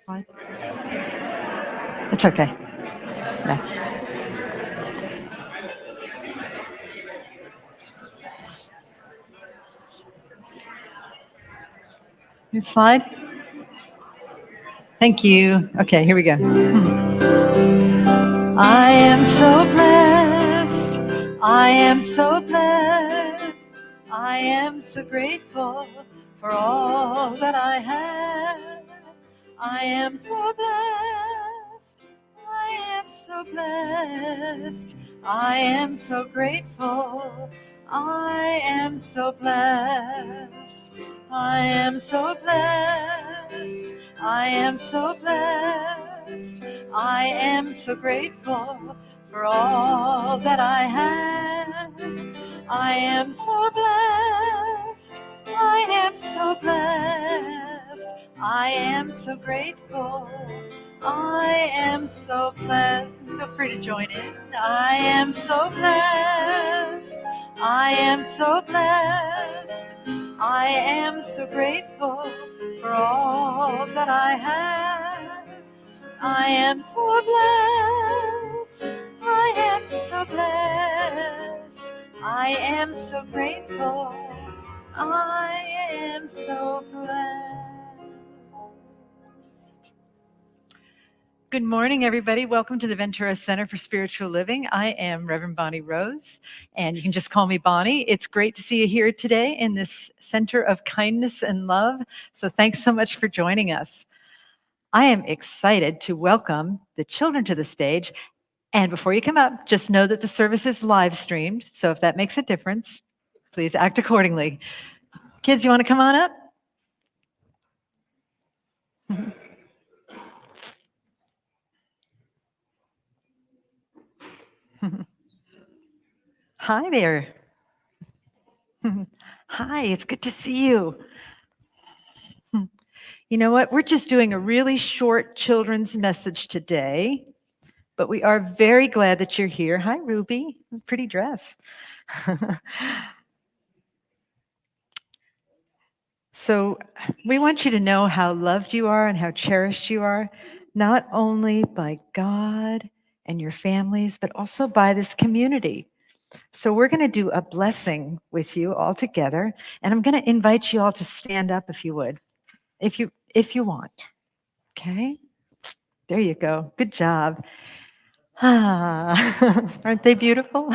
Slide. It's okay. No. Next slide. Thank you. Okay, here we go. I am so blessed. I am so blessed. I am so grateful for all that I have. I am so blessed. I am so blessed. I am so grateful. I am so blessed. I am so blessed. I am so blessed. I am so grateful for all that I have. I am so blessed. I am so blessed. I am so grateful. I am so blessed. Feel free to join in. I am so blessed. I am so blessed. I am so grateful for all that I have. I am so blessed. I am so blessed. I am so grateful. I am so blessed. Good morning, everybody. Welcome to the Ventura Center for Spiritual Living. I am Reverend Bonnie Rose, and you can just call me Bonnie. It's great to see you here today in this center of kindness and love. So thanks so much for joining us. I am excited to welcome the children to the stage. And before you come up, just know that the service is live streamed. So if that makes a difference, please act accordingly. Kids, you want to come on up? Hi there. Hi, it's good to see you. You know what? We're just doing a really short children's message today, but we are very glad that you're here. Hi, Ruby. Pretty dress. So we want you to know how loved you are and how cherished you are, not only by God and your families, but also by this community. So we're going to do a blessing with you all together, and I'm going to invite you all to stand up if you would, if you want. Okay? There you go. Good job. Ah, aren't they beautiful?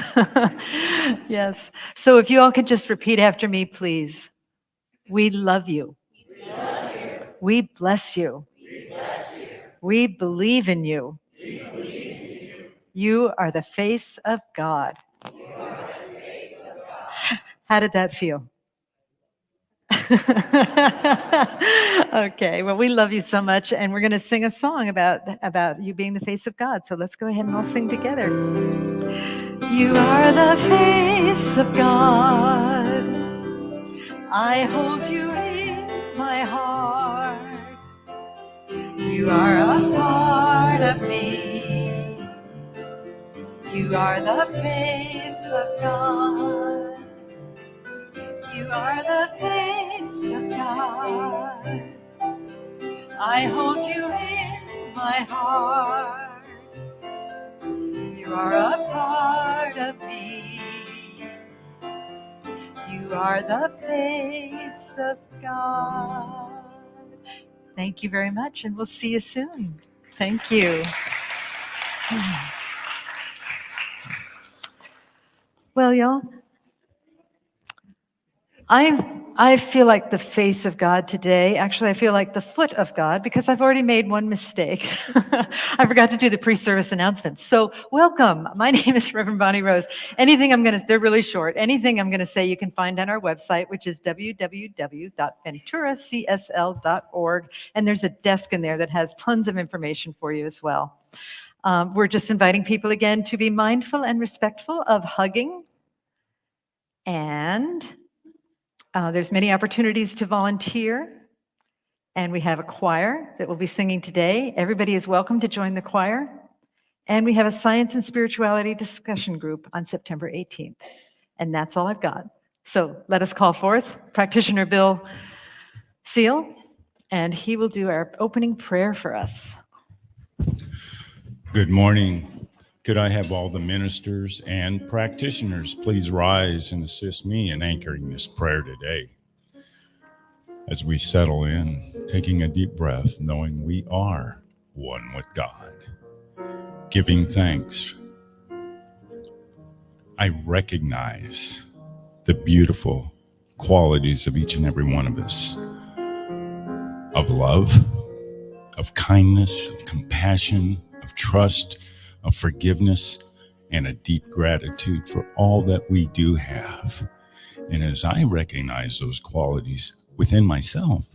Yes. So if you all could just repeat after me, please. We love you. We bless you. We believe in you. You are the face of God. How did that feel? Okay, well, we love you so much, and we're going to sing a song about you being the face of God. So let's go ahead and all sing together. You are the face of God. I hold you in my heart. You are a part of me. You are the face of God. You are the face of God. I hold you in my heart. You are a part of me. You are the face of God. Thank you very much, and we'll see you soon. Thank you. Well, y'all, I feel like the face of God today. Actually, I feel like the foot of God because I've already made one mistake. I forgot to do the pre-service announcements. So welcome. My name is Reverend Bonnie Rose. They're really short. Anything I'm going to say you can find on our website, which is www.venturacsl.org. And there's a desk in there that has tons of information for you as well. We're just inviting people again to be mindful and respectful of hugging. And there's many opportunities to volunteer, and we have a choir that will be singing today. Everybody is welcome to join the choir. And we have a science and spirituality discussion group on September 18th. And that's all I've got. So let us call forth Practitioner Bill Seal, and he will do our opening prayer for us. Good morning. Could I have all the ministers and practitioners please rise and assist me in anchoring this prayer today? As we settle in, taking a deep breath, knowing we are one with God, giving thanks. I recognize the beautiful qualities of each and every one of us, of love, of kindness, of compassion, of trust, of forgiveness, and a deep gratitude for all that we do have. And as I recognize those qualities within myself,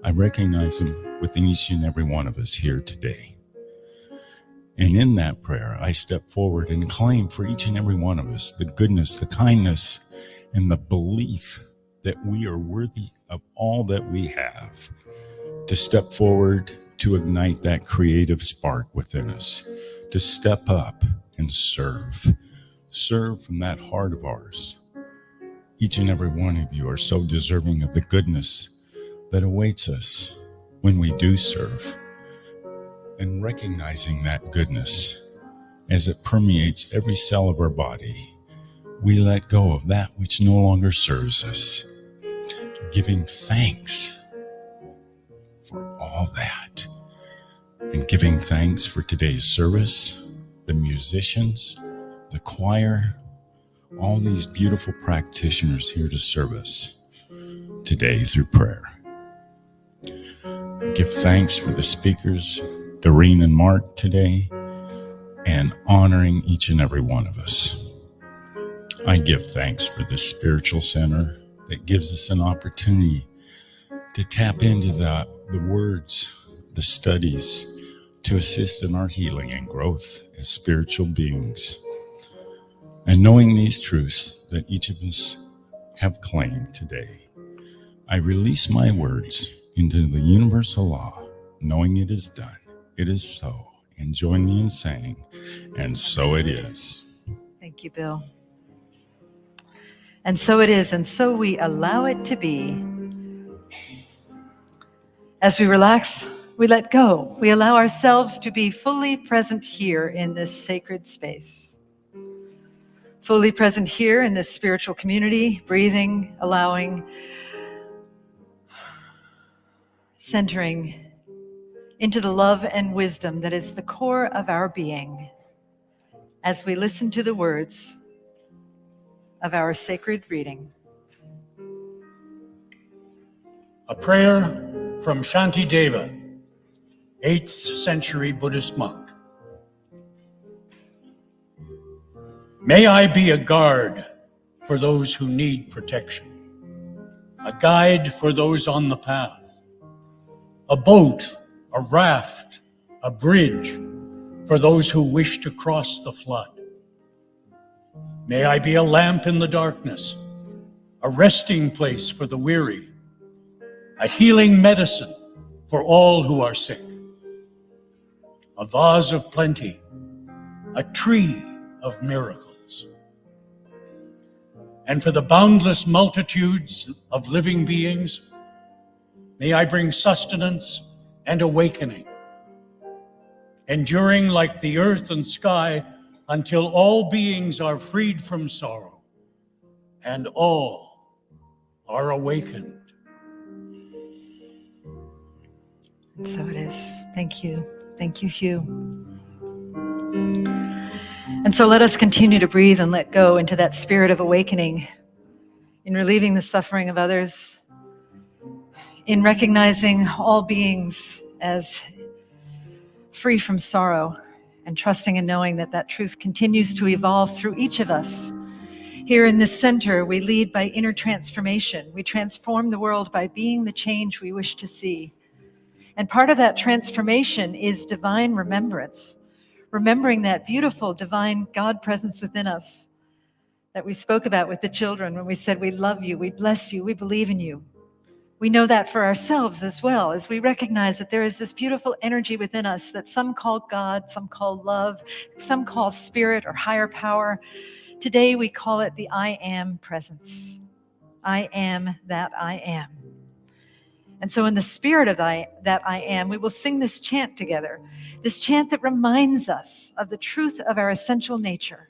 I recognize them within each and every one of us here today. And in that prayer, I step forward and claim for each and every one of us the goodness, the kindness, and the belief that we are worthy of all that we have, to step forward to ignite that creative spark within us, to step up and serve from that heart of ours. Each and every one of you are so deserving of the goodness that awaits us when we do serve. And recognizing that goodness as it permeates every cell of our body, we let go of that which no longer serves us, giving thanks for all that, and giving thanks for today's service, the musicians, the choir, all these beautiful practitioners here to serve us today through prayer. I give thanks for the speakers, Doreen and Mark, today, and honoring each and every one of us. I give thanks for this spiritual center that gives us an opportunity to tap into the words, the studies, to assist in our healing and growth as spiritual beings. And knowing these truths that each of us have claimed today, I release my words into the universal law, knowing it is done, it is so, and join me in saying, and so it is. Thank you, Bill. And so it is, and so we allow it to be. As we relax, we let go. We allow ourselves to be fully present here in this sacred space. Fully present here in this spiritual community, breathing, allowing, centering into the love and wisdom that is the core of our being as we listen to the words of our sacred reading. A prayer from Shantideva, 8th century Buddhist monk. May I be a guard for those who need protection, a guide for those on the path, a boat, a raft, a bridge for those who wish to cross the flood. May I be a lamp in the darkness, a resting place for the weary, a healing medicine for all who are sick, a vase of plenty, a tree of miracles. And for the boundless multitudes of living beings, may I bring sustenance and awakening, enduring like the earth and sky until all beings are freed from sorrow and all are awakened. And so it is. Thank you. Thank you, Hugh. And so let us continue to breathe and let go into that spirit of awakening, in relieving the suffering of others, in recognizing all beings as free from sorrow, and trusting and knowing that that truth continues to evolve through each of us. Here in this center, we lead by inner transformation. We transform the world by being the change we wish to see. And part of that transformation is divine remembrance, remembering that beautiful divine God presence within us that we spoke about with the children when we said, we love you, we bless you, we believe in you. We know that for ourselves as well, as we recognize that there is this beautiful energy within us that some call God, some call love, some call spirit or higher power. Today we call it the I am presence. I am that I am. And so in the spirit of that I am, we will sing this chant together, this chant that reminds us of the truth of our essential nature.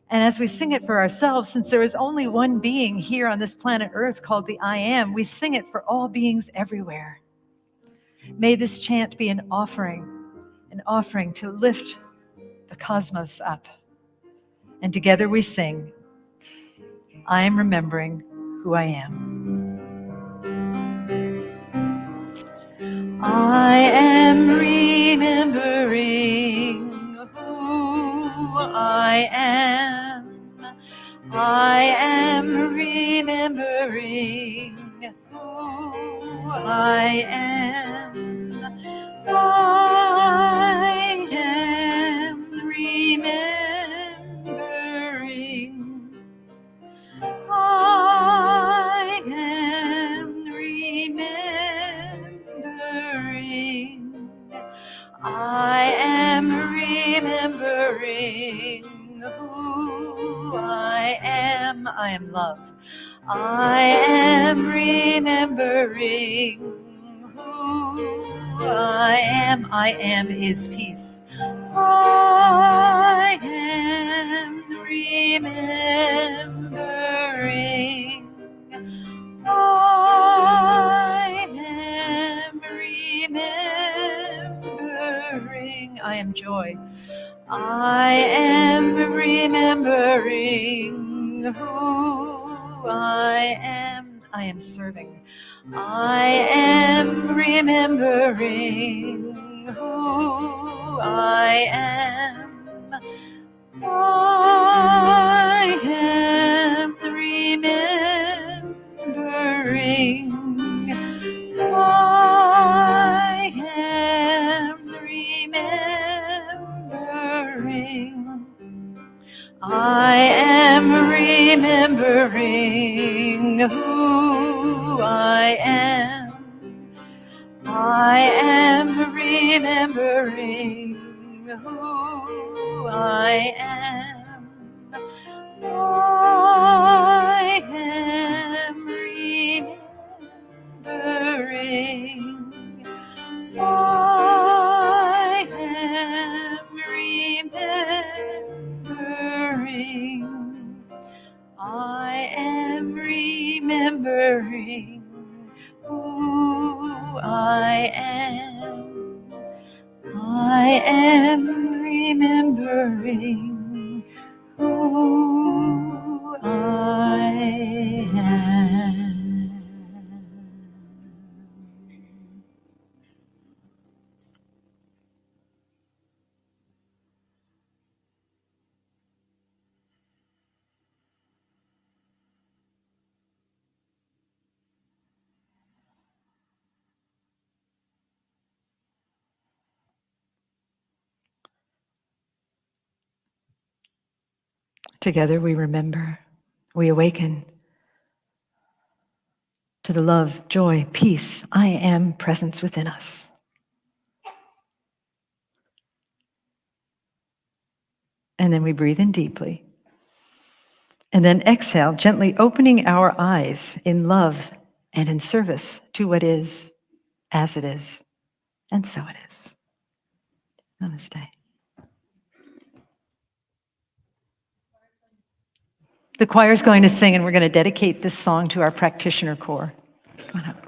And as we sing it for ourselves, since there is only one being here on this planet Earth called the I Am, we sing it for all beings everywhere. May this chant be an offering to lift the cosmos up. And together we sing, I am remembering who I am. I am remembering who I am. I am remembering who I am. I am remembering. I am remembering. I am remembering who I am. I am love. I am remembering who I am. I am is peace. I am remembering. I am remembering. I am joy. I am remembering who I am. I am serving. I am remembering who I am. I am remembering. I am remembering. I am remembering who I am. I am remembering who I am. I am remembering. I am remembering. I am remembering who I am. I am remembering who I am. Together we remember, we awaken to the love, joy, peace, I am presence within us. And then we breathe in deeply. And then exhale, gently opening our eyes in love and in service to what is, as it is, and so it is. Namaste. The choir is going to sing, and we're going to dedicate this song to our practitioner corps. Come on up.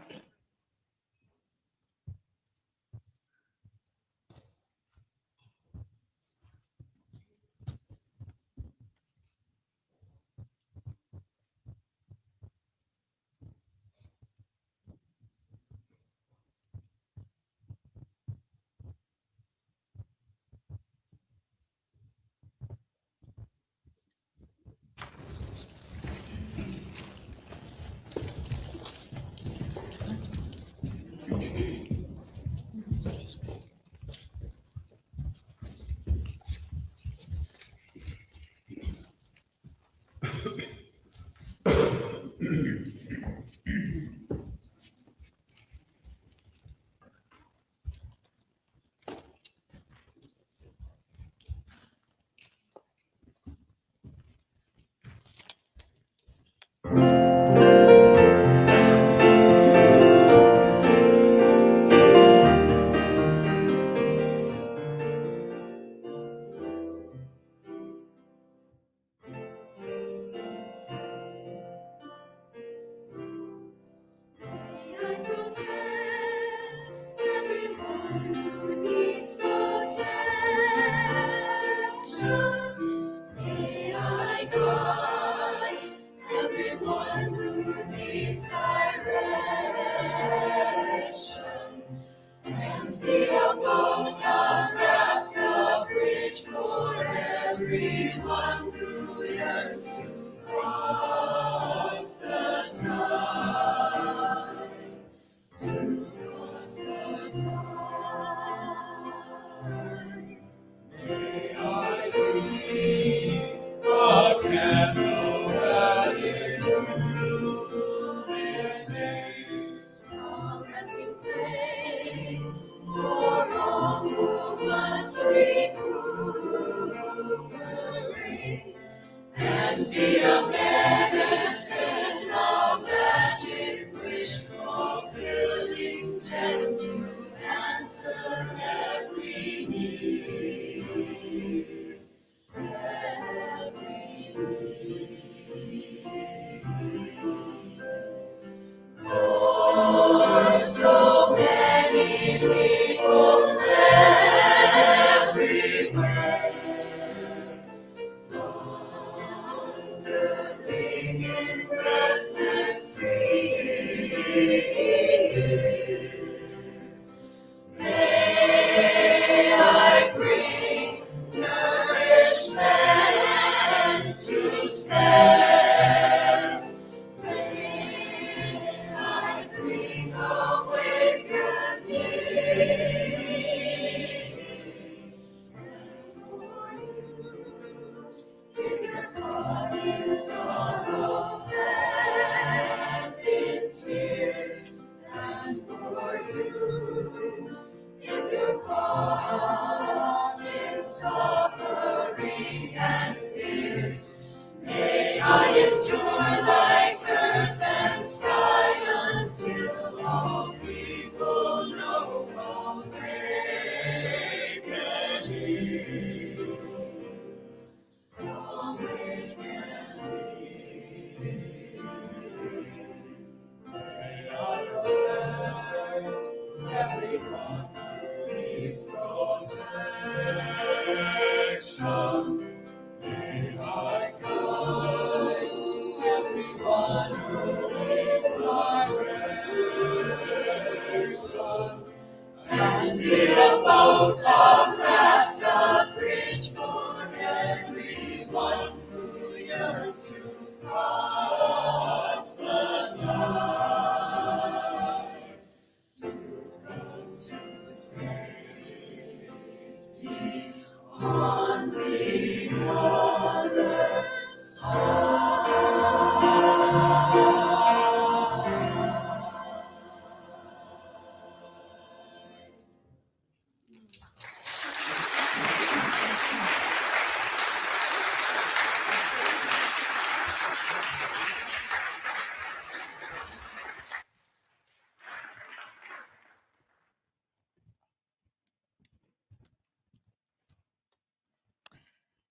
May I be a candle that illuminates a resting place for all who must recuperate and be a medicine, a magic wish fulfilling, gem to answer every need. Every need. For so many people everywhere, wandering in restless dreams. May I bring nourishment to spare. May I bring awakening. For you, if you're caught in sorrow and in tears, and for you, if you're caught in suffering and fears, may I endure like earth and sky until all people know awakening. May I protect everyone who needs protection. May I guide everyone who needs direction. And be a boat, a raft, a bridge for everyone who yearns to cross the tide, to come to safety on the other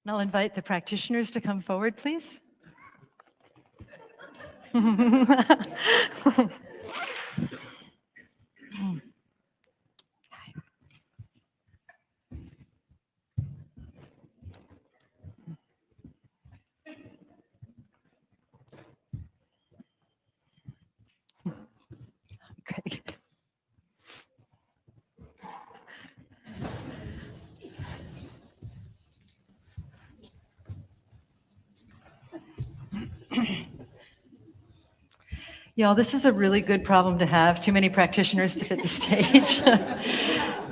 And I'll invite the practitioners to come forward, please. Great. Y'all, this is a really good problem to have, too many practitioners to fit the stage.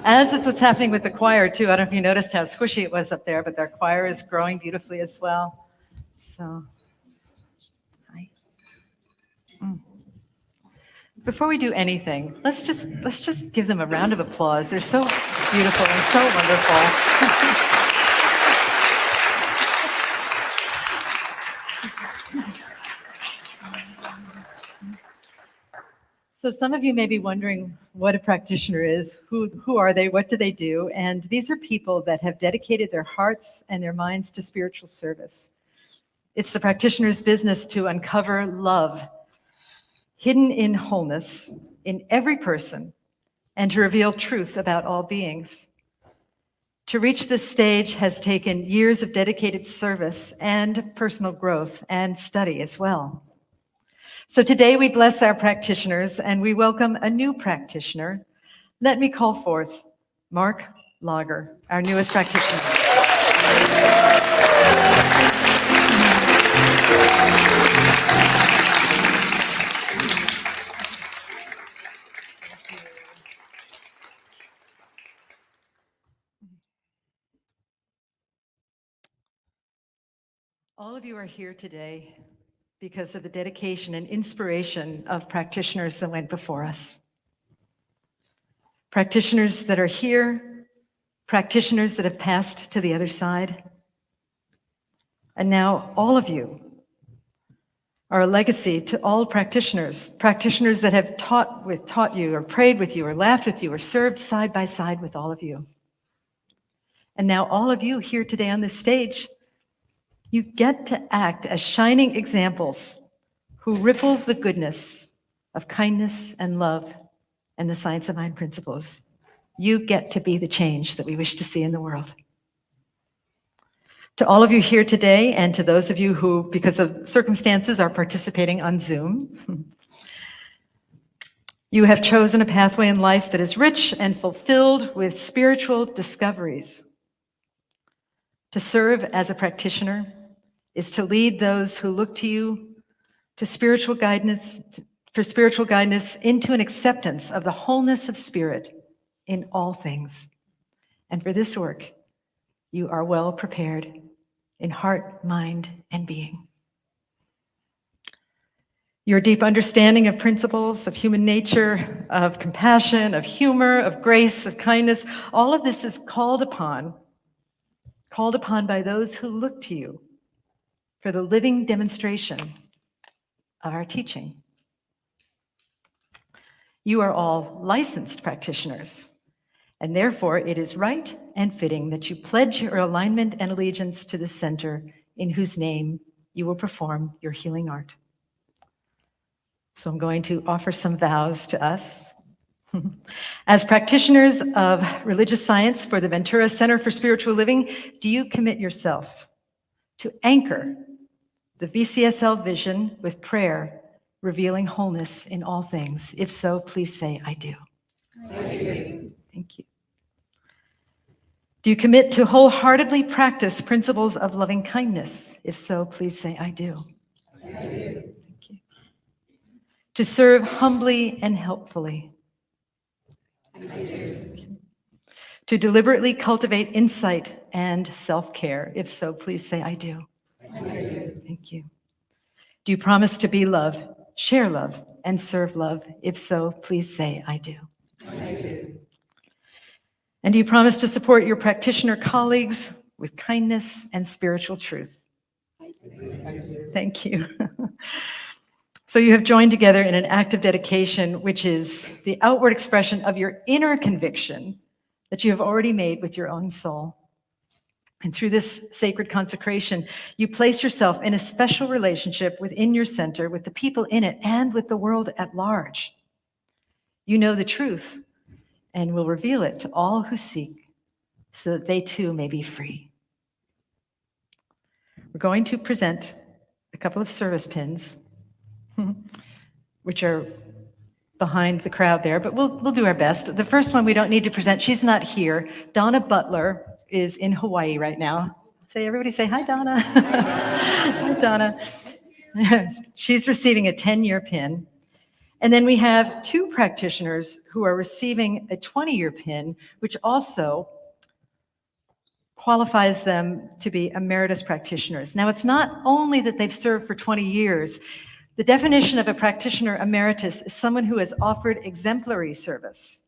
As is what's happening with the choir, too. I don't know if you noticed how squishy it was up there, but their choir is growing beautifully as well. So, hi. Before we do anything, let's just give them a round of applause. They're so beautiful and so wonderful. So some of you may be wondering what a practitioner is, who are they, what do they do? And these are people that have dedicated their hearts and their minds to spiritual service. It's the practitioner's business to uncover love hidden in wholeness in every person and to reveal truth about all beings. To reach this stage has taken years of dedicated service and personal growth and study as well. So today we bless our practitioners and we welcome a new practitioner. Let me call forth Mark Lager, our newest practitioner. of you are here today because of the dedication and inspiration of practitioners that went before us. Practitioners that are here, practitioners that have passed to the other side. And now all of you are a legacy to all practitioners, practitioners that have taught you or prayed with you or laughed with you or served side by side with all of you. And now all of you here today on this stage, you get to act as shining examples who ripple the goodness of kindness and love and the science of mind principles. You get to be the change that we wish to see in the world. To all of you here today, and to those of you who, because of circumstances, are participating on Zoom, you have chosen a pathway in life that is rich and fulfilled with spiritual discoveries. To serve as a practitioner is to lead those who look to you to spiritual guidance, for spiritual guidance into an acceptance of the wholeness of spirit in all things. And for this work, you are well prepared in heart, mind, and being. Your deep understanding of principles of human nature, of compassion, of humor, of grace, of kindness, all of this is called upon by those who look to you for the living demonstration of our teaching. You are all licensed practitioners, and therefore it is right and fitting that you pledge your alignment and allegiance to the center in whose name you will perform your healing art. So I'm going to offer some vows to us. As practitioners of religious science for the Ventura Center for Spiritual Living, do you commit yourself to anchor the VCSL vision with prayer, revealing wholeness in all things? If so, please say, I do. I do. Thank you. Do you commit to wholeheartedly practice principles of loving kindness? If so, please say, I do. I do. Thank you. To serve humbly and helpfully? I do. To deliberately cultivate insight and self-care? If so, please say, I do. I do. Thank you. Do you promise to be love, share love, and serve love? If so, please say, I do. I do. And do you promise to support your practitioner colleagues with kindness and spiritual truth? I do. Thank you. So you have joined together in an act of dedication, which is the outward expression of your inner conviction that you have already made with your own soul. And through this sacred consecration, you place yourself in a special relationship within your center, with the people in it, and with the world at large. You know the truth and will reveal it to all who seek, so that they too may be free. We're going to present a couple of service pins, which are behind the crowd there, but we'll do our best. The first one we don't need to present. She's not here. Donna Butler is in Hawaii right now. Everybody say hi, Donna. Hi, Donna. She's receiving a 10-year pin. And then we have two practitioners who are receiving a 20-year pin, which also qualifies them to be emeritus practitioners. Now, it's not only that they've served for 20 years. The definition of a practitioner emeritus is someone who has offered exemplary service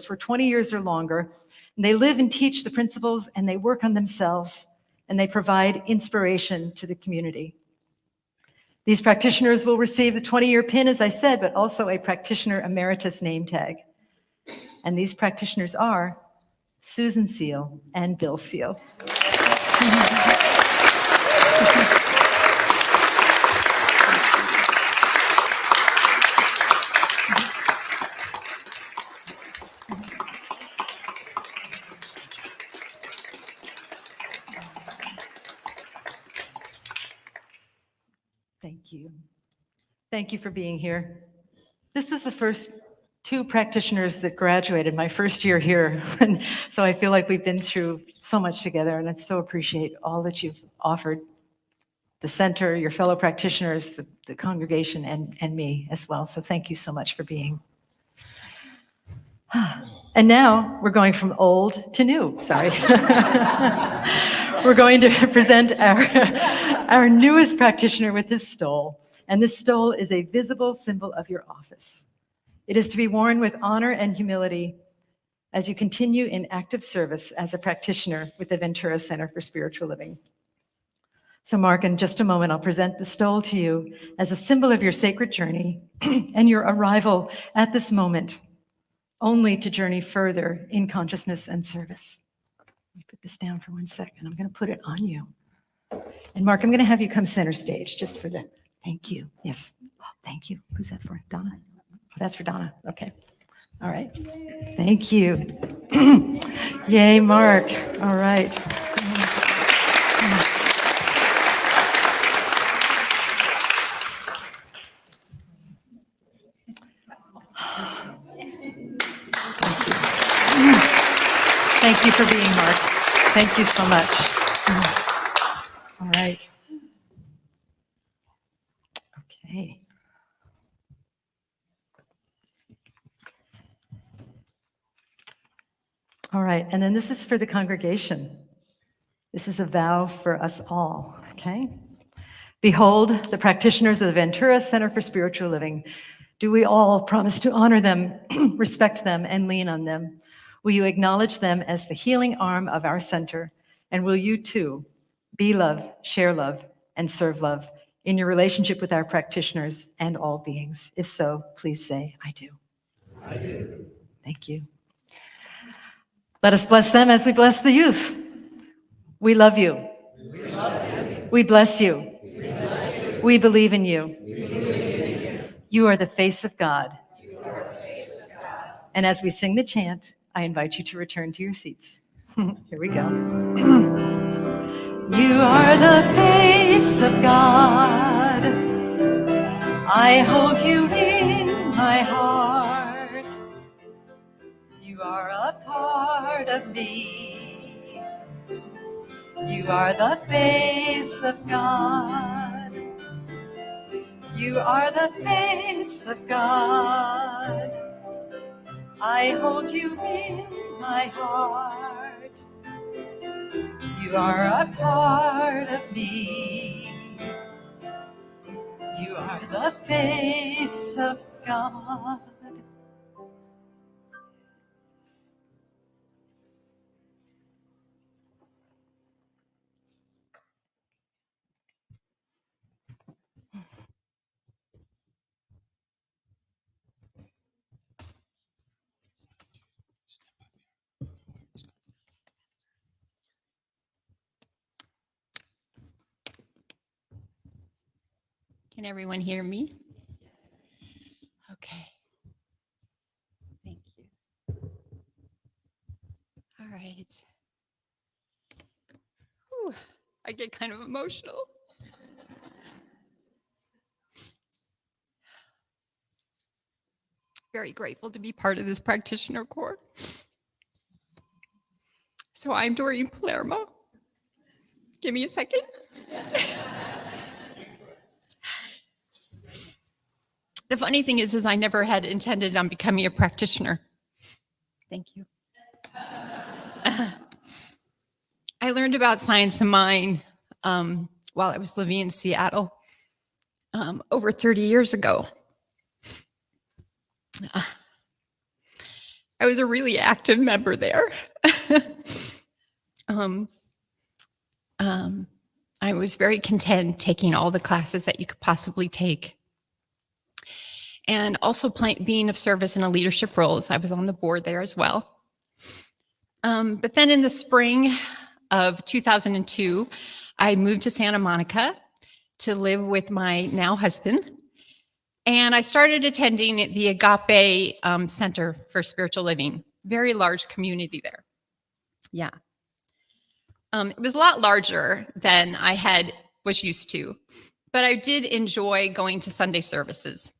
for 20 years or longer. And they live and teach the principles, and they work on themselves, and they provide inspiration to the community. These practitioners will receive the 20-year pin, as I said, but also a practitioner emeritus name tag. And these practitioners are Susan Seal and Bill Seal. Thank you. Thank you for being here. This was the first two practitioners that graduated my first year here. And so I feel like we've been through so much together, and I so appreciate all that you've offered the center, your fellow practitioners, the congregation, and me as well. So thank you so much for being. And now we're going from old to new, sorry. we're going to present our newest practitioner with his stole. And this stole is a visible symbol of your office. It is to be worn with honor and humility as you continue in active service as a practitioner with the Ventura Center for Spiritual Living. So Mark, in just a moment, I'll present the stole to you as a symbol of your sacred journey and your arrival at this moment, only to journey further in consciousness and service. Let me put this down for 1 second. I'm going to put it on you. And Mark, I'm going to have you come center stage just for the, thank you. Yes. Oh, thank you. Who's that for? Donna? Oh, that's for Donna. Okay. All right. Thank you. Yay, Mark. All right. Thank you for being Mark. Thank you so much. All right. Okay. All right, and then this is for the congregation. This is a vow for us all, okay? Behold, the practitioners of the Ventura Center for Spiritual Living. Do we all promise to honor them, respect them, and lean on them? Will you acknowledge them as the healing arm of our center? And will you too be love, share love, and serve love in your relationship with our practitioners and all beings? If so, please say, I do. I do. Thank you. Let us bless them as we bless the youth. We love you. We love you. We bless you. We bless you. We believe in you. We believe in you. You are the face of God. You are the face of God. And as we sing the chant, I invite you to return to your seats. Here we go. You are the face of God. I hold you in my heart. You are a part of me. You are the face of God. You are the face of God. I hold you in my heart. You are a part of me. You are the face of God. Can everyone hear me? Okay. Thank you. All right. Whew, I get kind of emotional. Very grateful to be part of this practitioner corps. So I'm Doreen Palermo. Give me a second. The funny thing is I never had intended on becoming a practitioner. Thank you. I learned about science of mind while I was living in Seattle over 30 years ago. I was a really active member there. I was very content taking all the classes that you could possibly take. And also being of service in a leadership roles. I was on the board there as well. But then in the spring of 2002, I moved to Santa Monica to live with my now husband. And I started attending the Agape Center for Spiritual Living, very large community there. Yeah. It was a lot larger than I was used to, but I did enjoy going to Sunday services.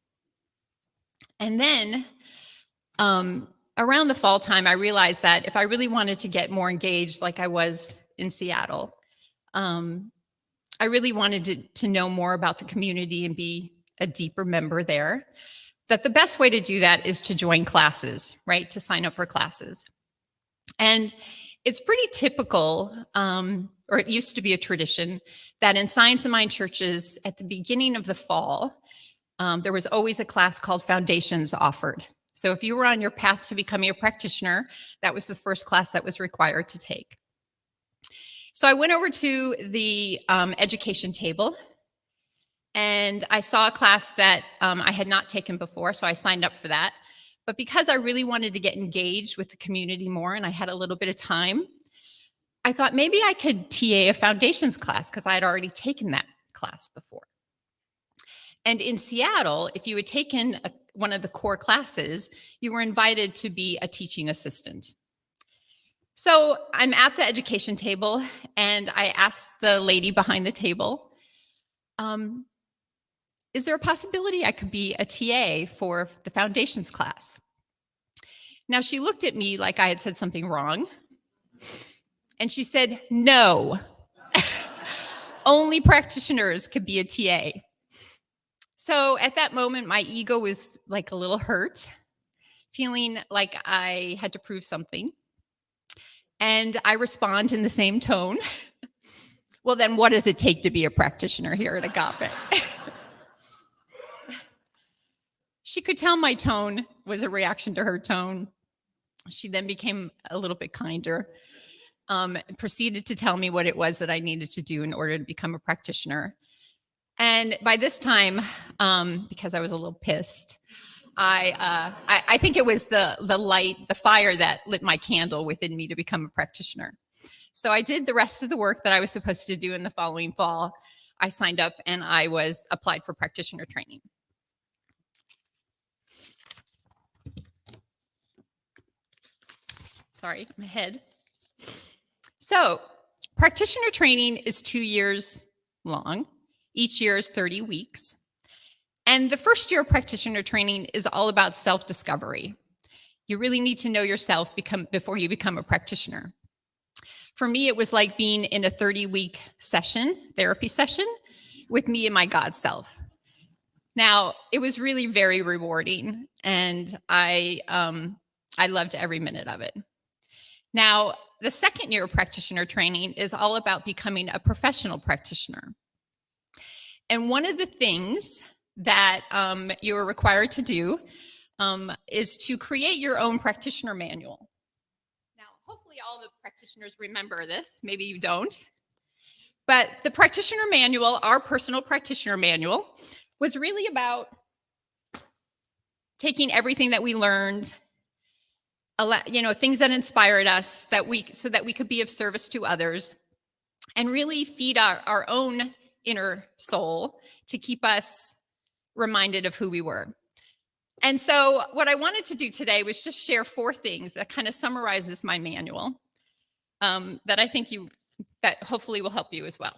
And then around the fall time, I realized that if I really wanted to get more engaged like I was in Seattle, I really wanted to know more about the community and be a deeper member there, that the best way to do that is to join classes, right? To sign up for classes. And It's pretty typical, or it used to be a tradition, that in Science of Mind churches at the beginning of the fall, there was always a class called Foundations offered. So if you were on your path to becoming a practitioner, that was the first class that was required to take. So I went over to the education table, and I saw a class that I had not taken before, so I signed up for that. But because I really wanted to get engaged with the community more and I had a little bit of time, I thought maybe I could TA a foundations class because I had already taken that class before. And in Seattle, if you had taken one of the core classes, you were invited to be a teaching assistant. So I'm at the education table and I asked the lady behind the table, is there a possibility I could be a TA for the foundations class? Now she looked at me like I had said something wrong. And she said, no, only practitioners could be a TA. So at that moment, my ego was like a little hurt, feeling like I had to prove something. And I respond in the same tone. Well, then what does it take to be a practitioner here at Agape? She could tell my tone was a reaction to her tone. She then became a little bit kinder, proceeded to tell me what it was that I needed to do in order to become a practitioner. And by this time, because I was a little pissed, I think it was the light, the fire that lit my candle within me to become a practitioner. So I did the rest of the work that I was supposed to do in the following fall. I signed up and I was applied for practitioner training. Sorry, my head. So practitioner training is 2 years long. Each year is 30 weeks. And the first year of practitioner training is all about self-discovery. You really need to know yourself before you become a practitioner. For me, it was like being in a 30-week therapy session, with me and my God self. Now, it was really very rewarding, and I loved every minute of it. Now, the second year of practitioner training is all about becoming a professional practitioner. And one of the things that you are required to do is to create your own practitioner manual. Now, hopefully all the practitioners remember this. Maybe you don't. But the practitioner manual, our personal practitioner manual, was really about taking everything that we learned, things that inspired us, so that we could be of service to others, and really feed our own inner soul to keep us reminded of who we were. And so what I wanted to do today was just share 4 things that kind of summarizes my manual that I think that hopefully will help you as well.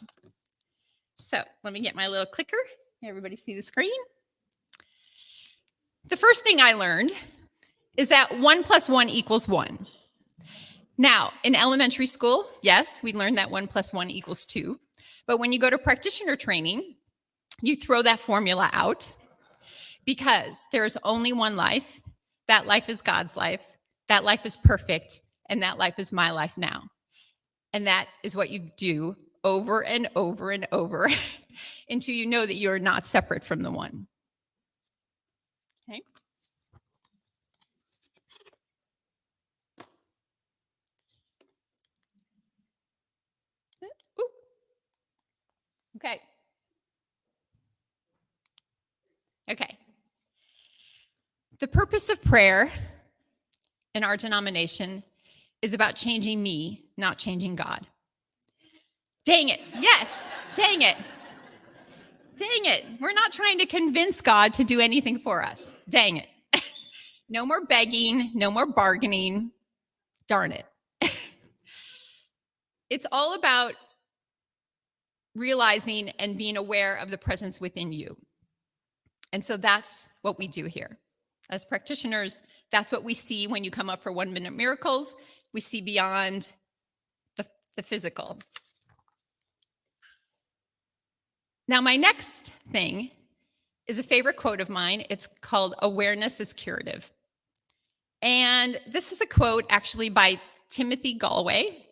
So let me get my little clicker. Everybody see the screen? The first thing I learned is that 1 + 1 = 1. Now, in elementary school, yes, we learned that 1 + 1 = 2. But when you go to practitioner training, you throw that formula out because there's only one life. That life is God's life. That life is perfect. And that life is my life now. And that is what you do over and over and over until you know that you're not separate from the one. Okay. Ooh. Okay. Okay. The purpose of prayer in our denomination is about changing me, not changing God. Dang it. Yes. Dang it. Dang it. We're not trying to convince God to do anything for us. Dang it. No more begging, no more bargaining. Darn it. It's all about realizing and being aware of the presence within you. And so that's what we do here. As practitioners, that's what we see when you come up for 1-minute miracles. We see beyond the physical. Now, my next thing is a favorite quote of mine. It's called "Awareness is Curative." And this is a quote actually by Timothy Galway.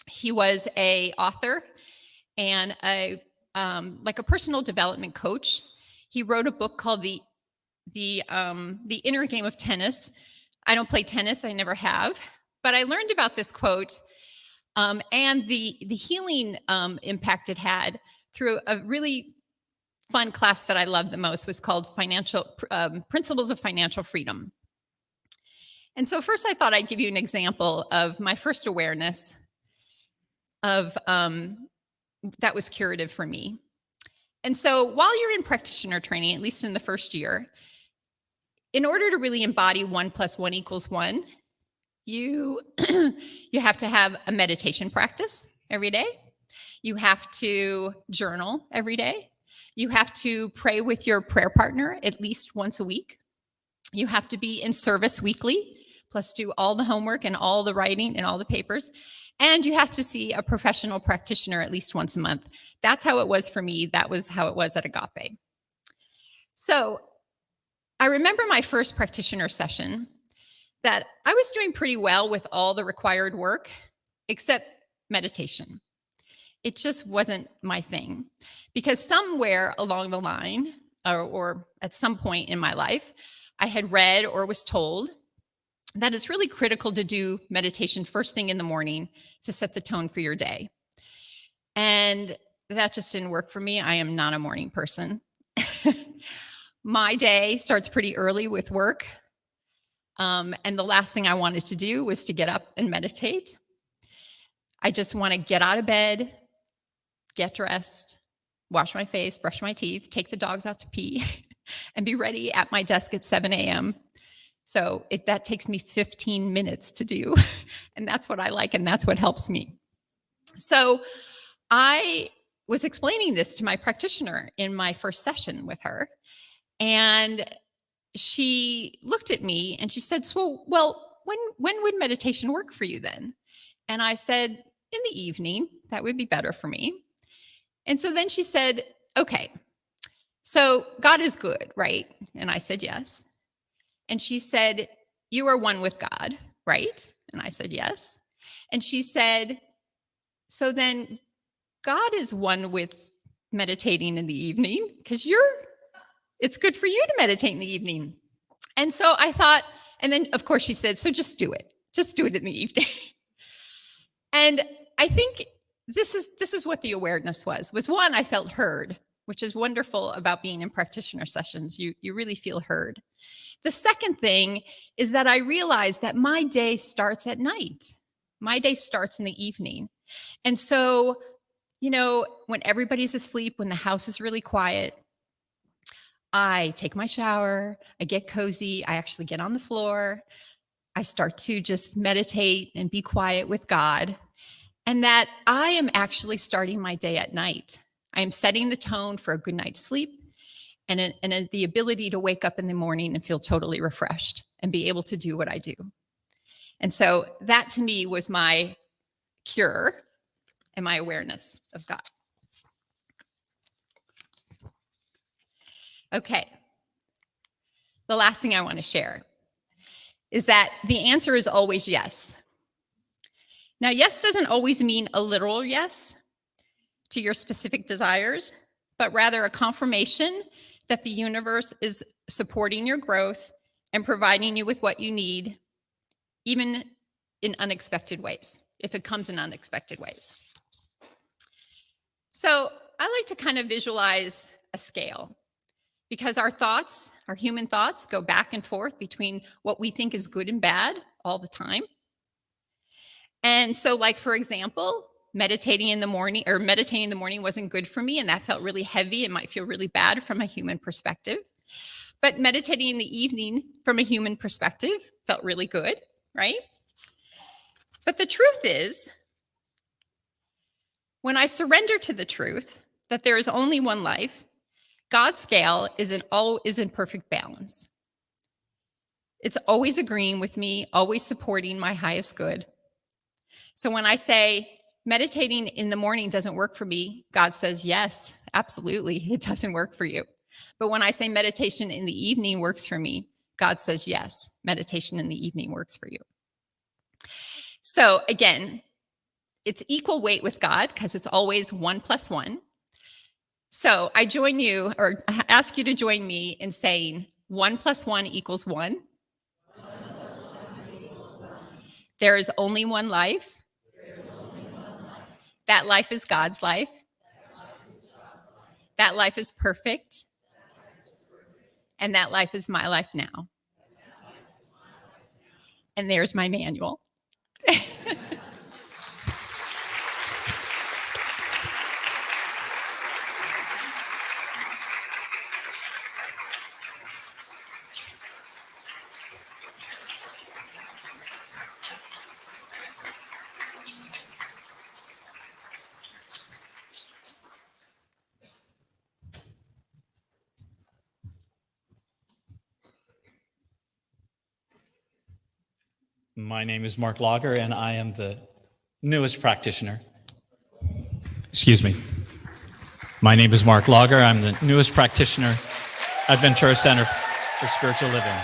He was a author and like a personal development coach. He wrote a book called the Inner Game of Tennis. I don't play tennis, I never have, but I learned about this quote and the healing impact it had through a really fun class that I loved the most. Was called Principles of Financial Freedom. And so first I thought I'd give you an example of my first awareness of that was curative for me. And so while you're in practitioner training, at least in the first year, in order to really embody 1 + 1 = 1, you have to have a meditation practice every day. You have to journal every day. You have to pray with your prayer partner at least once a week. You have to be in service weekly, plus do all the homework and all the writing and all the papers. And you have to see a professional practitioner at least once a month. That's how it was for me. That was how it was at Agape. So I remember my first practitioner session that I was doing pretty well with all the required work, except meditation. It just wasn't my thing, because somewhere along the line, or at some point in my life, I had read or was told that it's really critical to do meditation first thing in the morning to set the tone for your day. And that just didn't work for me. I am not a morning person. My day starts pretty early with work. And the last thing I wanted to do was to get up and meditate. I just want to get out of bed, get dressed, wash my face, brush my teeth, take the dogs out to pee, and be ready at my desk at 7 a.m. So that takes me 15 minutes to do. And that's what I like, and that's what helps me. So I was explaining this to my practitioner in my first session with her. And she looked at me and she said, "So, well, when would meditation work for you then?" And I said, "In the evening, that would be better for me." And so then she said, "Okay, so God is good, right?" And I said, "Yes." And she said, "You are one with God, right?" And I said, "Yes." And she said, "So then God is one with meditating in the evening, because it's good for you to meditate in the evening." And so I thought, and then of course she said, "So just do it. Just do it in the evening." And I think this is what the awareness was one, I felt heard, which is wonderful about being in practitioner sessions. You really feel heard. The second thing is that I realized that my day starts at night. My day starts in the evening. And so, when everybody's asleep, when the house is really quiet, I take my shower, I get cozy, I actually get on the floor, I start to just meditate and be quiet with God, and that I am actually starting my day at night. I am setting the tone for a good night's sleep and the ability to wake up in the morning and feel totally refreshed and be able to do what I do. And so that to me was my cure and my awareness of God. Okay. The last thing I want to share is that the answer is always yes. Now, yes doesn't always mean a literal yes to your specific desires, but rather a confirmation that the universe is supporting your growth and providing you with what you need, even in unexpected ways, if it comes in unexpected ways. So I like to kind of visualize a scale, because our thoughts, our human thoughts, go back and forth between what we think is good and bad all the time. And so, like, for example, meditating in the morning wasn't good for me, and that felt really heavy. It might feel really bad from a human perspective. But meditating in the evening from a human perspective felt really good, right? But the truth is, when I surrender to the truth that there is only one life, God's scale is in perfect balance. It's always agreeing with me, always supporting my highest good. So when I say meditating in the morning doesn't work for me, God says, yes, absolutely, it doesn't work for you. But when I say meditation in the evening works for me, God says, yes, meditation in the evening works for you. So again, it's equal weight with God because it's always 1 + 1. So I join you, or I ask you to join me in saying 1 + 1 = 1. There is only one life. That life is God's life. That life is perfect. And that life is my life now. And there's my manual. My name is Mark Lager, and I am the newest practitioner. Excuse me. My name is Mark Lager. I'm the newest practitioner at Ventura Center for Spiritual Living.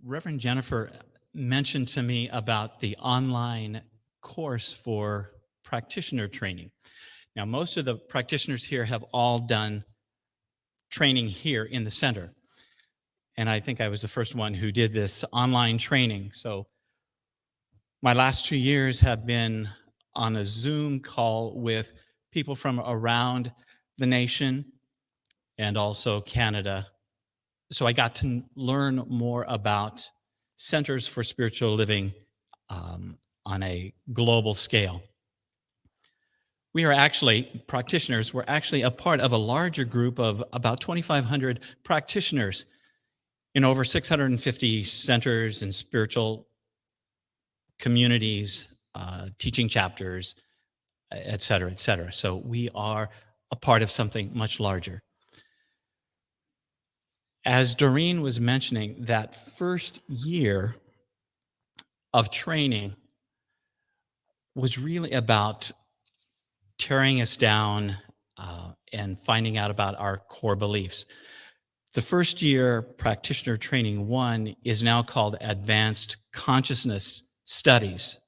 Reverend Jennifer mentioned to me about the online course for practitioner training. Now, most of the practitioners here have all done training here in the center. And I think I was the first one who did this online training. So my last 2 years have been on a Zoom call with people from around the nation and also Canada. So I got to learn more about centers for spiritual living on a global scale. We are actually, practitioners, we're actually a part of a larger group of about 2,500 practitioners in over 650 centers and spiritual communities, teaching chapters, et cetera, et cetera. So we are a part of something much larger. As Doreen was mentioning, that first year of training was really about tearing us down and finding out about our core beliefs. The first year practitioner training 1 is now called Advanced Consciousness Studies,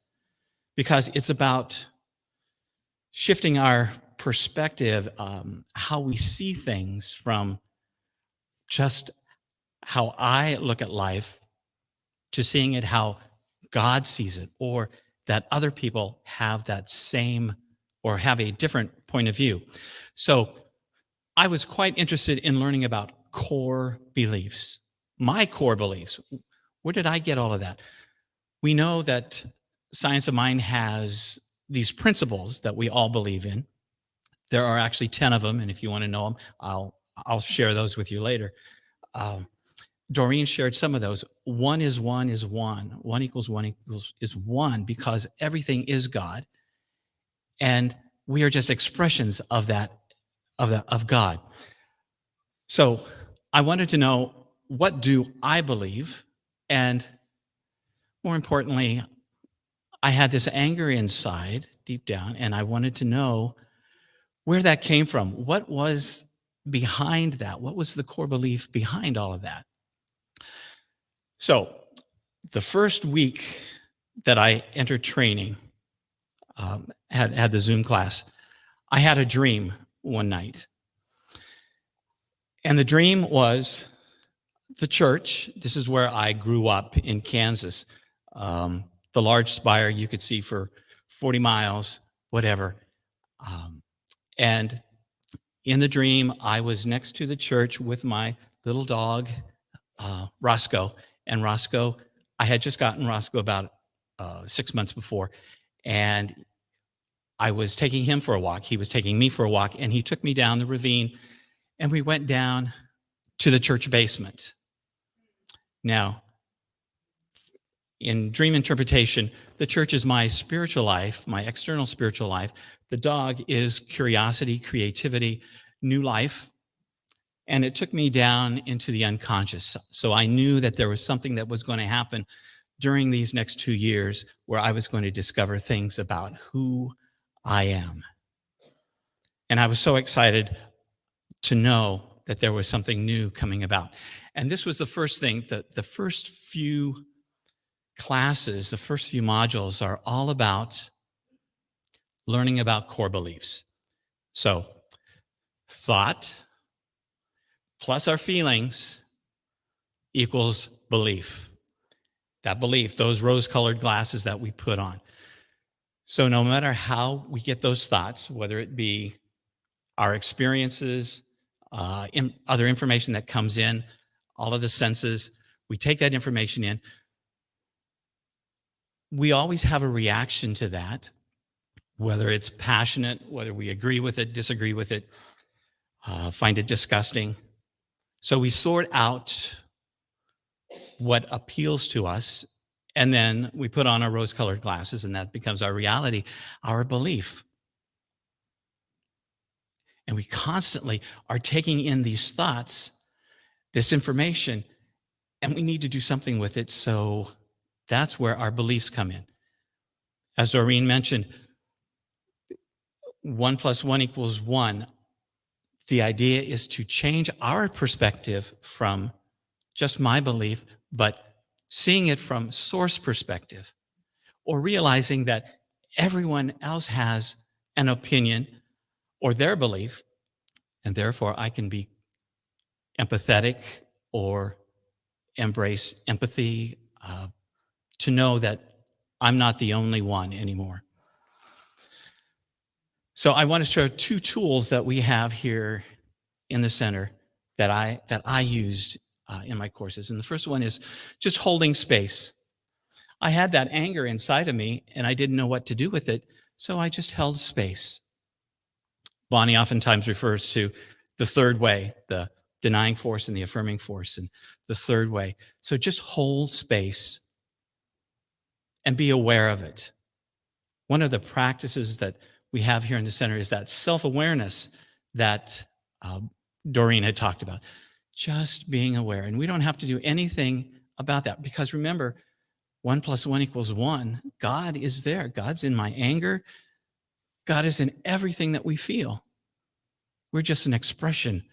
because it's about shifting our perspective, how we see things from just how I look at life to seeing it how God sees it, or that other people have that same or have a different point of view. So I was quite interested in learning about core beliefs, my core beliefs. Where did I get all of that? We know that Science of Mind has these principles that we all believe in. There are actually 10 of them, and if you want to know them, I'll share those with you later. Doreen shared some of those. 1 is 1 is 1. 1 = 1 is 1, because everything is God. And we are just expressions of that, of God. So I wanted to know, what do I believe? And more importantly, I had this anger inside, deep down, and I wanted to know where that came from. What was behind that? What was the core belief behind all of that? So the first week that I entered training, had the Zoom class, I had a dream one night. And the dream was the church. This is where I grew up in Kansas. The large spire you could see for 40 miles, whatever. And in the dream, I was next to the church with my little dog, Roscoe. And Roscoe, I had just gotten Roscoe about 6 months before. And I was taking him for a walk. He was taking me for a walk, and he took me down the ravine, and we went down to the church basement. Now, in dream interpretation, the church is my spiritual life, my external spiritual life. The dog is curiosity, creativity, new life. And it took me down into the unconscious. So I knew that there was something that was going to happen during these next 2 years where I was going to discover things about who I am. And I was so excited to know that there was something new coming about. And this was the first thing, the first few classes, the first few modules are all about learning about core beliefs. So thought plus our feelings equals belief. That belief, those rose-colored glasses that we put on. So no matter how we get those thoughts, whether it be our experiences, other information that comes in, all of the senses, we take that information in. We always have a reaction to that, whether it's passionate, whether we agree with it, disagree with it, find it disgusting. So we sort out what appeals to us, and then we put on our rose-colored glasses, and that becomes our reality, our belief. And we constantly are taking in these thoughts, this information, and we need to do something with it. So that's where our beliefs come in. As Doreen mentioned, 1 + 1 = 1. The idea is to change our perspective from just my belief, but seeing it from source perspective, or realizing that everyone else has an opinion or their belief, and therefore I can be empathetic or embrace empathy, to know that I'm not the only one anymore. So I want to share 2 tools that we have here in the center that I used in my courses. And the first one is just holding space. I had that anger inside of me and I didn't know what to do with it, so I just held space. Bonnie oftentimes refers to the third way, the denying force and the affirming force, and the third way. So just hold space and be aware of it. One of the practices that we have here in the center is that self-awareness that Doreen had talked about. Just being aware. And we don't have to do anything about that, because remember, 1 + 1 = 1. God is there. God's in my anger. God is in everything that we feel. We're just an expression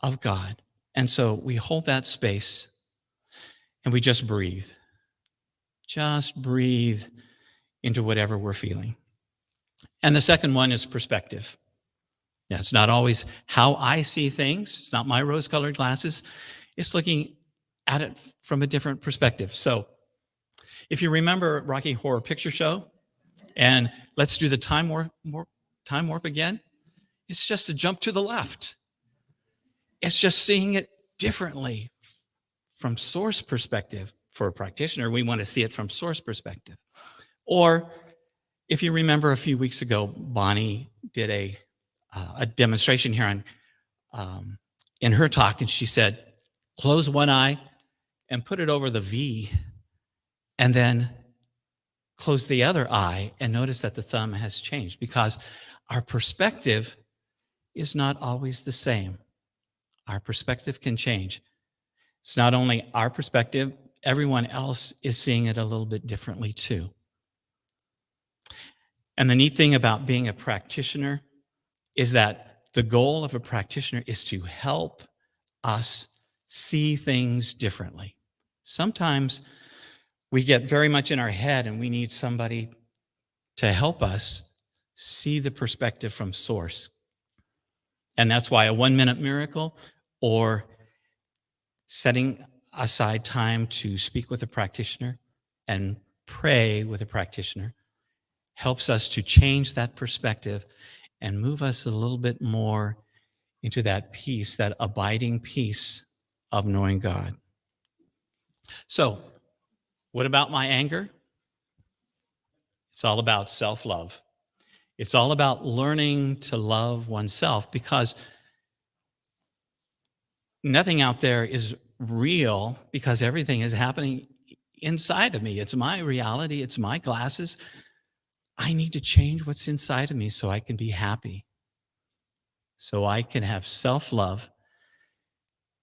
of God. And so we hold that space and we just breathe. Just breathe into whatever we're feeling. And the second one is perspective. Yeah, it's not always how I see things. It's not my rose-colored glasses. It's looking at it from a different perspective. So if you remember Rocky Horror Picture Show, and let's do the time warp again, it's just a jump to the left. It's just seeing it differently from source perspective. For a practitioner, we want to see it from source perspective. Or if you remember a few weeks ago, Bonnie did a demonstration here in her talk, and she said, close one eye and put it over the V, and then close the other eye and notice that the thumb has changed, because our perspective is not always the same. Our perspective can change. It's not only our perspective, everyone else is seeing it a little bit differently too. And the neat thing about being a practitioner is that the goal of a practitioner is to help us see things differently. Sometimes we get very much in our head and we need somebody to help us see the perspective from source. And that's why a 1-minute miracle or setting aside time to speak with a practitioner and pray with a practitioner helps us to change that perspective and move us a little bit more into that peace, that abiding peace of knowing God. So, what about my anger? It's all about self-love. It's all about learning to love oneself, because nothing out there is real, because everything is happening inside of me. It's my reality. It's my glasses. I need to change what's inside of me so I can be happy, so I can have self-love.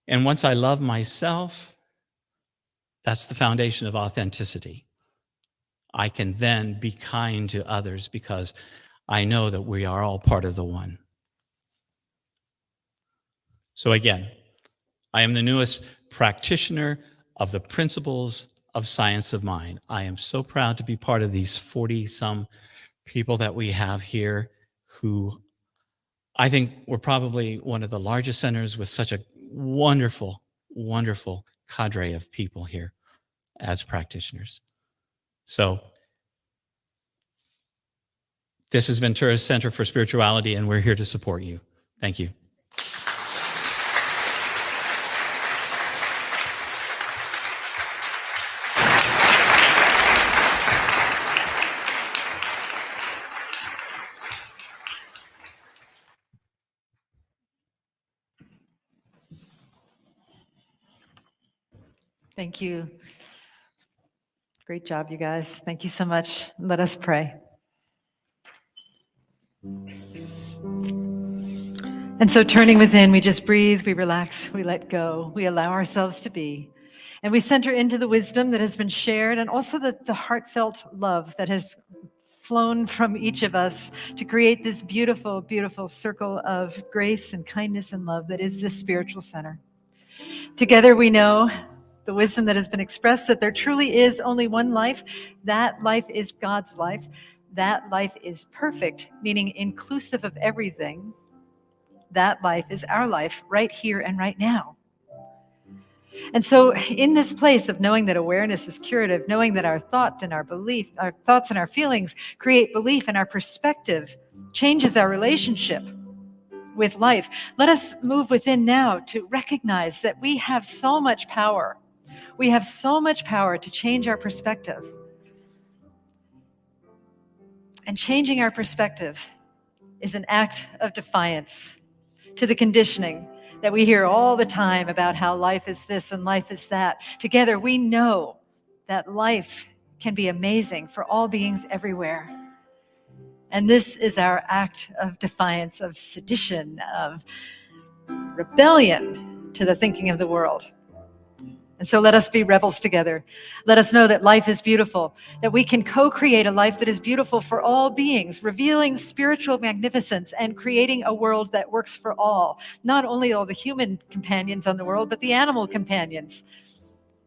And once I love myself, that's the foundation of authenticity. I can then be kind to others because I know that we are all part of the one. So again, I am the newest practitioner of the principles of science of mind. I am so proud to be part of these 40-some people that we have here who I think we're probably one of the largest centers with such a wonderful, wonderful cadre of people here as practitioners. So this is Ventura's Center for Spirituality, and we're here to support you. Thank you. Thank you. Great job, you guys. Thank you so much. Let us pray. And so turning within, we just breathe, we relax, we let go, we allow ourselves to be. And we center into the wisdom that has been shared and also the heartfelt love that has flown from each of us to create this beautiful, beautiful circle of grace and kindness and love that is this spiritual center. Together we know the wisdom that has been expressed, that there truly is only one life. That life is God's life. That life is perfect, meaning inclusive of everything. That life is our life right here and right now. And so in this place of knowing that awareness is curative, knowing that our thought and our belief, our thoughts and our feelings create belief, and our perspective changes our relationship with life, let us move within now to recognize that we have so much power. We have so much power to change our perspective. And changing our perspective is an act of defiance to the conditioning that we hear all the time about how life is this and life is that. Together, we know that life can be amazing for all beings everywhere. And this is our act of defiance, of sedition, of rebellion to the thinking of the world. And so let us be rebels together. Let us know that life is beautiful, that we can co-create a life that is beautiful for all beings, revealing spiritual magnificence and creating a world that works for all, not only all the human companions on the world, but the animal companions,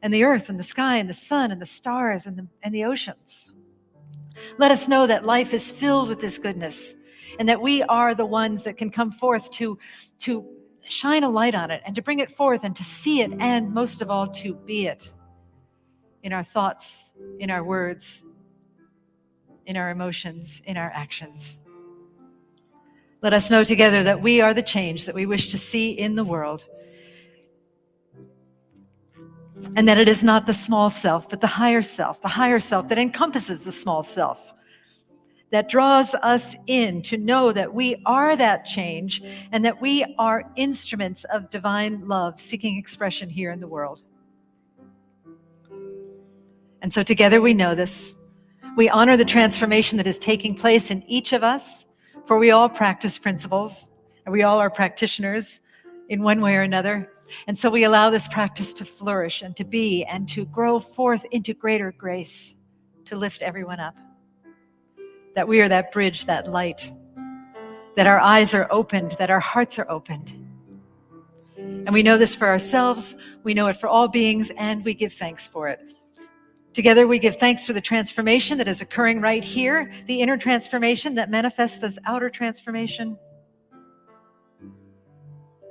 and the earth and the sky and the sun and the stars and the oceans. Let us know that life is filled with this goodness, and that we are the ones that can come forth to shine a light on it and to bring it forth and to see it, and most of all to be it in our thoughts, in our words, in our emotions, in our actions. Let us know together that we are the change that we wish to see in the world, and that it is not the small self, but the higher self that encompasses the small self, that draws us in to know that we are that change and that we are instruments of divine love seeking expression here in the world. And so together we know this. We honor the transformation that is taking place in each of us, for we all practice principles, and we all are practitioners in one way or another. And so we allow this practice to flourish and to be and to grow forth into greater grace, to lift everyone up. That we are that bridge, that light, that our eyes are opened, that our hearts are opened. And we know this for ourselves, we know it for all beings, and we give thanks for it. Together we give thanks for the transformation that is occurring right here, the inner transformation that manifests as outer transformation.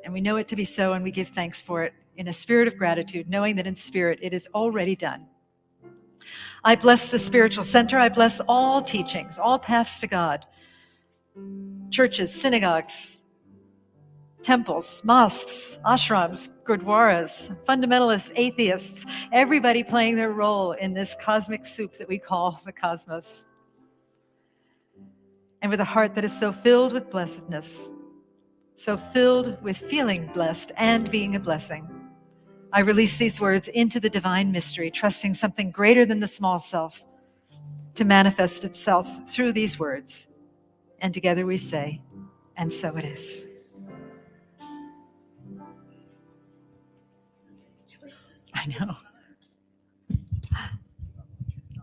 And we know it to be so, and we give thanks for it in a spirit of gratitude, knowing that in spirit it is already done. I bless the spiritual center. I bless all teachings, all paths to God, churches, synagogues, temples, mosques, ashrams, gurdwaras, fundamentalists, atheists, everybody playing their role in this cosmic soup that we call the cosmos. And with a heart that is so filled with blessedness, so filled with feeling blessed and being a blessing, I release these words into the divine mystery, trusting something greater than the small self to manifest itself through these words. And together we say, and so it is. I know.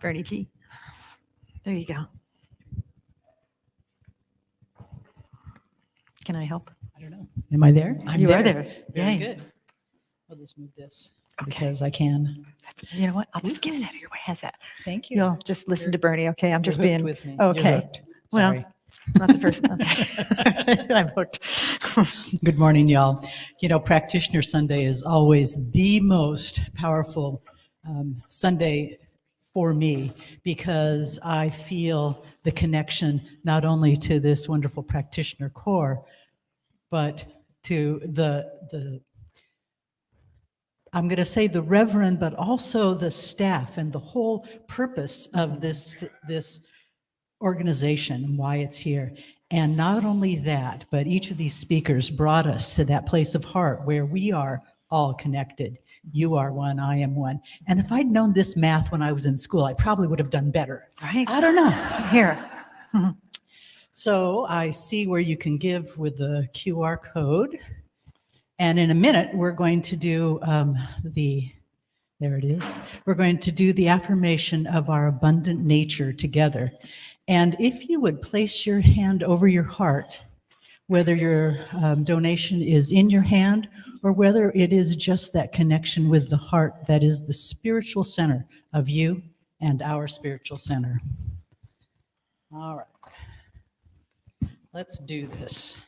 Bernie G. There you go. Can I help? I don't know. Am I there? I'm You there. are there. Very Yay. good. I'll just move this Okay. because I can. You know what? I'll just get it out of your way. How's that? Thank you. You'll just listen to Bernie. Okay. I'm You're just hooked being with me. okay. You're hooked. Well, Sorry. not the first. Okay. I'm hooked. Good morning, y'all. You know, Practitioner Sunday is always the most powerful Sunday for me because I feel the connection not only to this wonderful practitioner core, but to the I'm going to say the reverend, but also the staff and the whole purpose of this organization and why it's here. And not only that, but each of these speakers brought us to that place of heart where we are all connected. You are one, I am one. And if I'd known this math when I was in school, I probably would have done better. Right. I don't know. Here. So I see where you can give with the QR code. And in a minute, we're going to do there it is. We're going to do the affirmation of our abundant nature together. And if you would place your hand over your heart, whether your donation is in your hand or whether it is just that connection with the heart that is the spiritual center of you and our spiritual center. All right. Let's do this.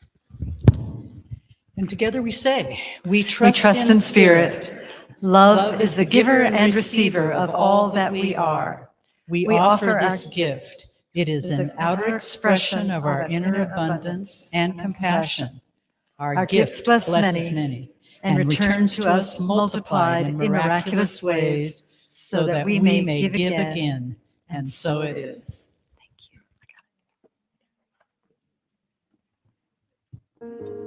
And together we say, we trust in spirit. Love is the giver and receiver of all that we are. We We offer offer this our gift. It is an outer expression of our inner abundance and compassion. Our gift blesses many and returns to us multiplied in miraculous ways so that we may give again. And so it is. Thank you.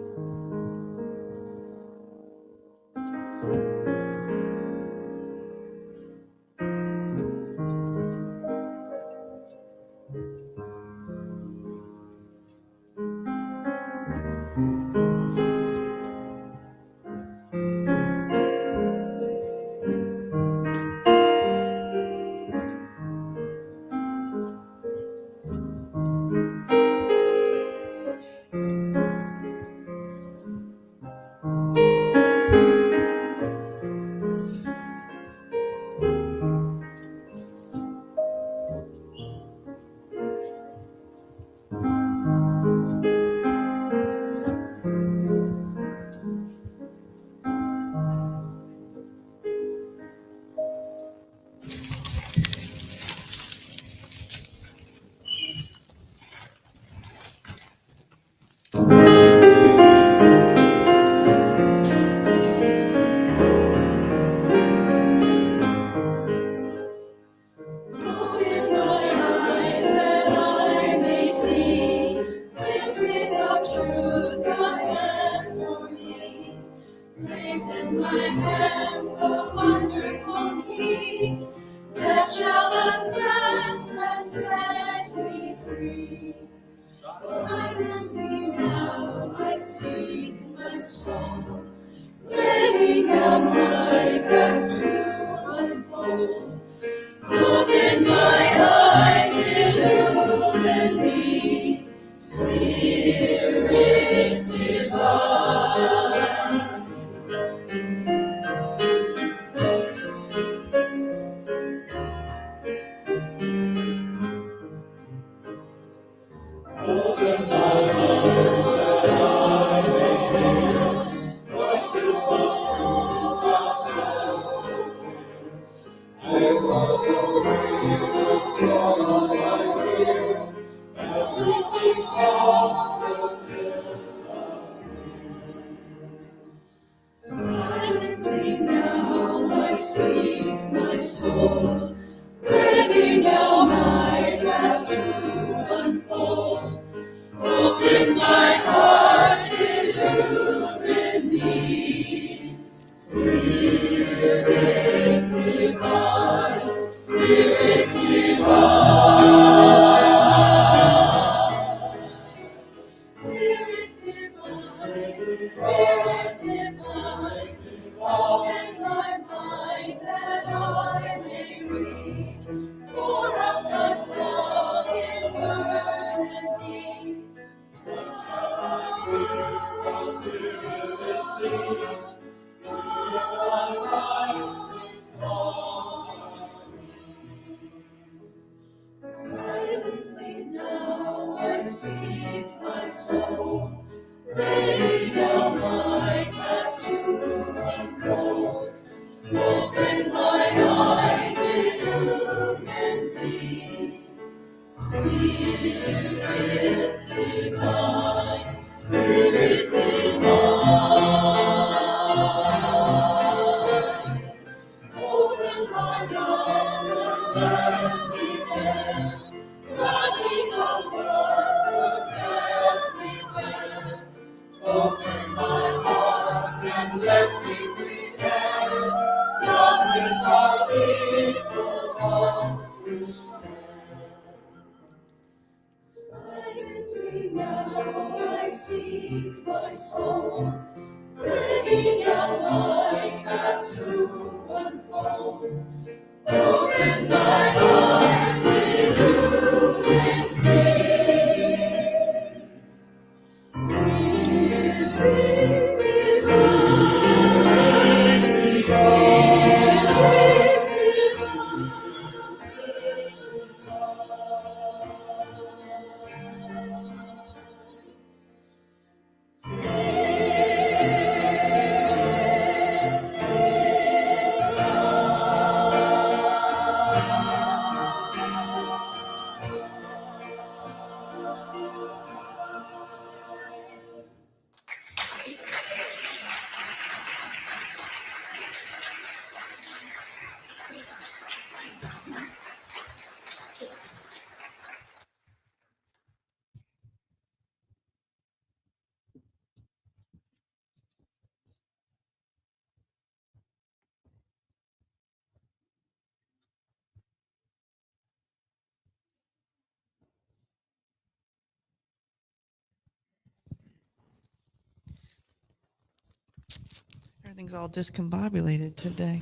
Silently now I seek my soul, ready now my path to unfold. Open my heart, illumine me. Spirit divine, Spirit Everything's all discombobulated today.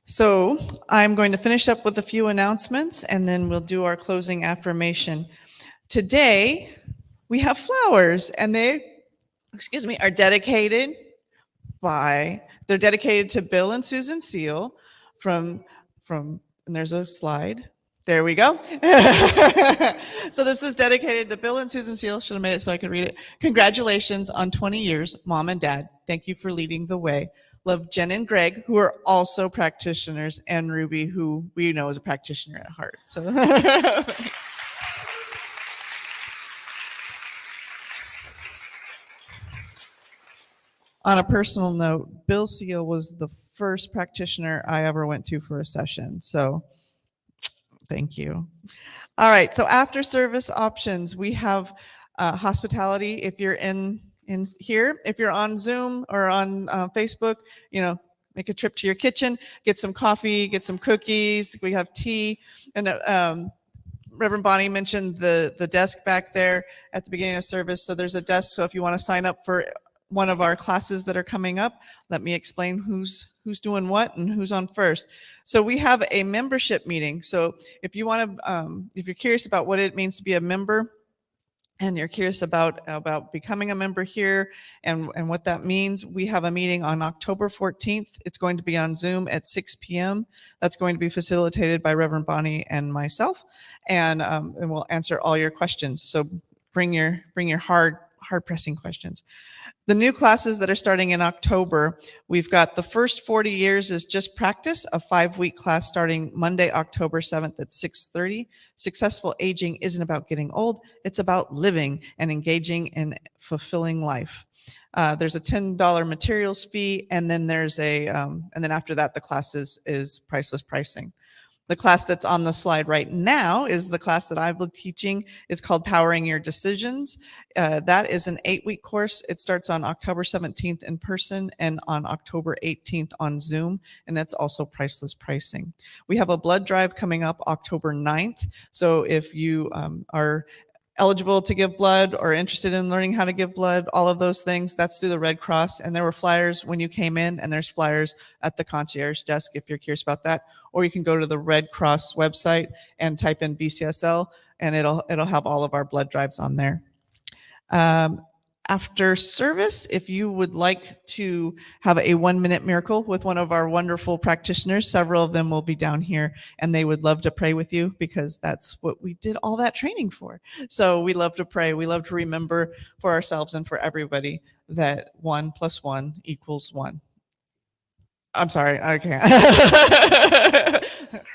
So I'm going to finish up with a few announcements and then we'll do our closing affirmation. Today, we have flowers and they, are dedicated they're dedicated to Bill and Susan Seal from, and there's a slide. There we go. So this is dedicated to Bill and Susan Seal. Should have made it so I could read it. Congratulations on 20 years, Mom and Dad. Thank you for leading the way. Love Jen and Greg, who are also practitioners, and Ruby, who we know is a practitioner at heart. So on a personal note, Bill Seal was the first practitioner I ever went to for a session. So thank you. All right. So after service options, we have hospitality. If you're in here, if you're on Zoom or on Facebook, make a trip to your kitchen, get some coffee, get some cookies. We have tea. And Reverend Bonnie mentioned the desk back there at the beginning of service. So there's a desk. So if you want to sign up for one of our classes that are coming up, let me explain who's doing what and who's on first. So we have a membership meeting. So if you want to, if you're curious about what it means to be a member, and you're curious about becoming a member here and what that means, we have a meeting on October 14th. It's going to be on Zoom at 6 p.m. That's going to be facilitated by Reverend Bonnie and myself, and we'll answer all your questions. So bring your hard pressing questions. The new classes that are starting in October, we've got the first 40 years is just practice, a 5-week class starting Monday, October 7th at 6:30. Successful aging isn't about getting old. It's about living and engaging in fulfilling life. There's a $10 materials fee, and then there's and then after that, the class is priceless pricing. The class that's on the slide right now is the class that I've been teaching. It's called Powering Your Decisions. That is an 8-week course. It starts on October 17th in person and on October 18th on Zoom, and it's also priceless pricing. We have a blood drive coming up October 9th. So if you are eligible to give blood or interested in learning how to give blood, all of those things, that's through the Red Cross. And there were flyers when you came in, and there's flyers at the concierge desk if you're curious about that. Or you can go to the Red Cross website and type in VCSL, and it'll have all of our blood drives on there. After service, if you would like to have a 1-minute miracle with one of our wonderful practitioners, several of them will be down here, and they would love to pray with you because that's what we did all that training for. So we love to pray. We love to remember for ourselves and for everybody that 1 + 1 = 1. I'm sorry, I can't.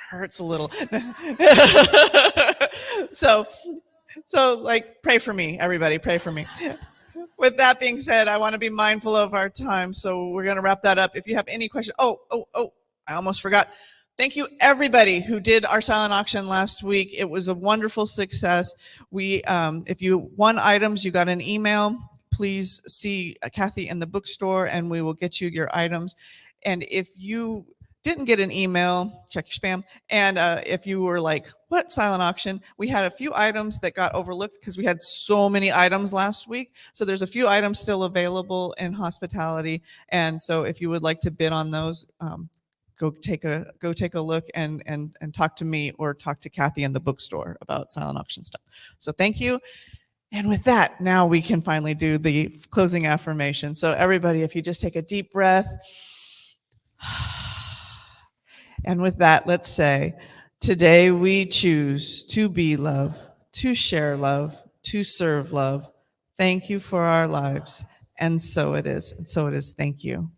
hurts a little. so, like, pray for me, everybody, pray for me. With that being said, I want to be mindful of our time, so we're going to wrap that up. If you have any questions, I almost forgot. Thank you, everybody who did our silent auction last week. It was a wonderful success. If you won items, you got an email. Please see Kathy in the bookstore, and we will get you your items. And if you didn't get an email, check your spam. And if you were like, what silent auction? We had a few items that got overlooked because we had so many items last week. So there's a few items still available in hospitality. And so if you would like to bid on those, go take a look and talk to me or talk to Kathy in the bookstore about silent auction stuff. So thank you. And with that, now we can finally do the closing affirmation. So everybody, if you just take a deep breath. And with that, let's say, today we choose to be love, to share love, to serve love. Thank you for our lives. And so it is. And so it is. Thank you.